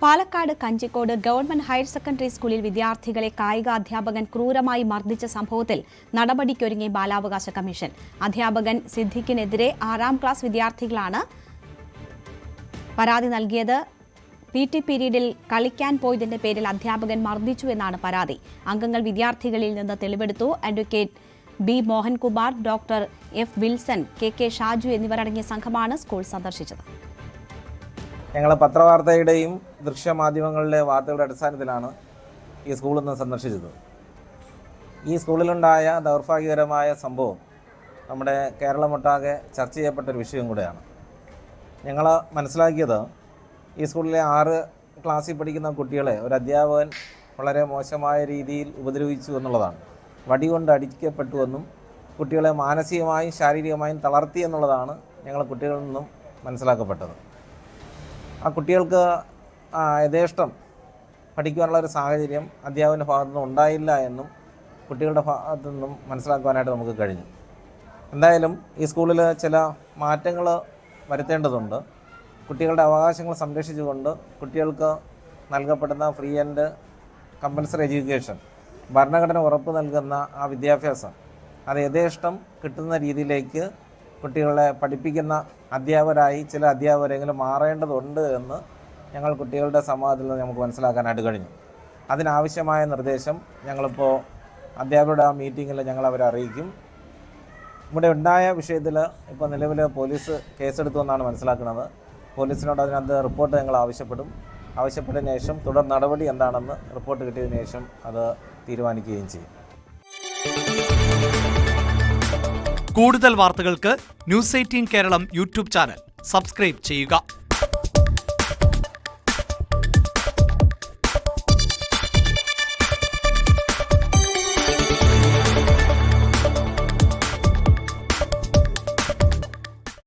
Palakkad Kanjikode government higher secondary സ്കൂളിൽ വിദ്യാർത്ഥികളെ കായിക അധ്യാപകൻ ക്രൂരമായി മർദ്ദിച്ച സംഭവത്തിൽ നടപടിക്കൊരുങ്ങി ബാലാവകാശ കമ്മീഷൻ. അധ്യാപകൻ സിദ്ദിഖിനെതിരെ 6ാം ക്ലാസ് വിദ്യാർത്ഥികളാണ് പരാതി നൽകിയത്. PT പീരീഡിൽ കളിക്കാൻ പോയതിന്റെ പേരിൽ അധ്യാപകൻ മർദ്ദിച്ചു എന്നാണ് പരാതി. അംഗങ്ങൾ വിദ്യാർത്ഥികളിൽ നിന്ന് തെളിവെടുത്തു. Advocate B. Mohankumar, doctor F. Wilson, KK Shaju എന്നിവരടങ്ങിയ സംഘമാണ് സ്കൂൾ സന്ദർശിച്ചത്. ഞങ്ങൾ പത്രവാർത്തയുടെയും ദൃശ്യമാധ്യമങ്ങളിലെ വാർത്തകളുടെ അടിസ്ഥാനത്തിലാണ് ഈ സ്കൂളിൽ നിന്ന് സന്ദർശിച്ചത്. ഈ സ്കൂളിലുണ്ടായ ദൗർഭാഗ്യകരമായ സംഭവം നമ്മുടെ കേരളമൊട്ടാകെ ചർച്ച ചെയ്യപ്പെട്ടൊരു വിഷയം കൂടെയാണ്. ഞങ്ങൾ മനസ്സിലാക്കിയത് ഈ സ്കൂളിലെ 6 ക്ലാസ്സിൽ പഠിക്കുന്ന കുട്ടികളെ ഒരു അധ്യാപകൻ വളരെ മോശമായ രീതിയിൽ ഉപദ്രവിച്ചു എന്നുള്ളതാണ്. വടികൊണ്ട് അടിക്കപ്പെട്ടുവെന്നും കുട്ടികളെ മാനസികമായും ശാരീരികമായും തളർത്തി എന്നുള്ളതാണ് ഞങ്ങൾ കുട്ടികളിൽ നിന്നും മനസ്സിലാക്കപ്പെട്ടത്. ആ കുട്ടികൾക്ക് യഥേഷ്ടം പഠിക്കുവാനുള്ള ഒരു സാഹചര്യം അധ്യാപകൻ്റെ ഭാഗത്തു നിന്നും ഉണ്ടായില്ല എന്നും കുട്ടികളുടെ ഭാഗത്തു നിന്നും മനസ്സിലാക്കുവാനായിട്ട് നമുക്ക് കഴിഞ്ഞു. എന്തായാലും ഈ സ്കൂളിൽ ചില മാറ്റങ്ങൾ വരുത്തേണ്ടതുണ്ട്. കുട്ടികളുടെ അവകാശങ്ങൾ സംരക്ഷിച്ചുകൊണ്ട് കുട്ടികൾക്ക് നൽകപ്പെടുന്ന ഫ്രീ ആൻഡ് കമ്പൽസറി എഡ്യൂക്കേഷൻ, ഭരണഘടന ഉറപ്പ് നൽകുന്ന ആ വിദ്യാഭ്യാസം അത് യഥേഷ്ടം കിട്ടുന്ന രീതിയിലേക്ക് കുട്ടികളെ പഠിപ്പിക്കുന്ന അധ്യാപകരായി ചില അധ്യാപകരെങ്കിലും മാറേണ്ടതുണ്ട് എന്ന് ഞങ്ങൾ കുട്ടികളുടെ സംവാദത്തിൽ നിന്ന് നമുക്ക് മനസ്സിലാക്കാനായിട്ട് കഴിഞ്ഞു. അതിനാവശ്യമായ നിർദ്ദേശം ഞങ്ങളിപ്പോൾ അധ്യാപകരുടെ ആ മീറ്റിങ്ങിൽ ഞങ്ങൾ അവരെ അറിയിക്കും. ഇവിടെ ഉണ്ടായ വിഷയത്തിൽ ഇപ്പോൾ നിലവിൽ പോലീസ് കേസെടുത്തു എന്നാണ് മനസ്സിലാക്കുന്നത്. പോലീസിനോട് അതിനകത്ത് റിപ്പോർട്ട് ഞങ്ങൾ ആവശ്യപ്പെട്ടതിന് ശേഷം തുടർ നടപടി എന്താണെന്ന് റിപ്പോർട്ട് കിട്ടിയതിനു ശേഷം അത് തീരുമാനിക്കുകയും ചെയ്യും. കൂടുതൽ വാർത്തകൾക്ക് News 18 Keralam YouTube channel subscribe ചെയ്യുക.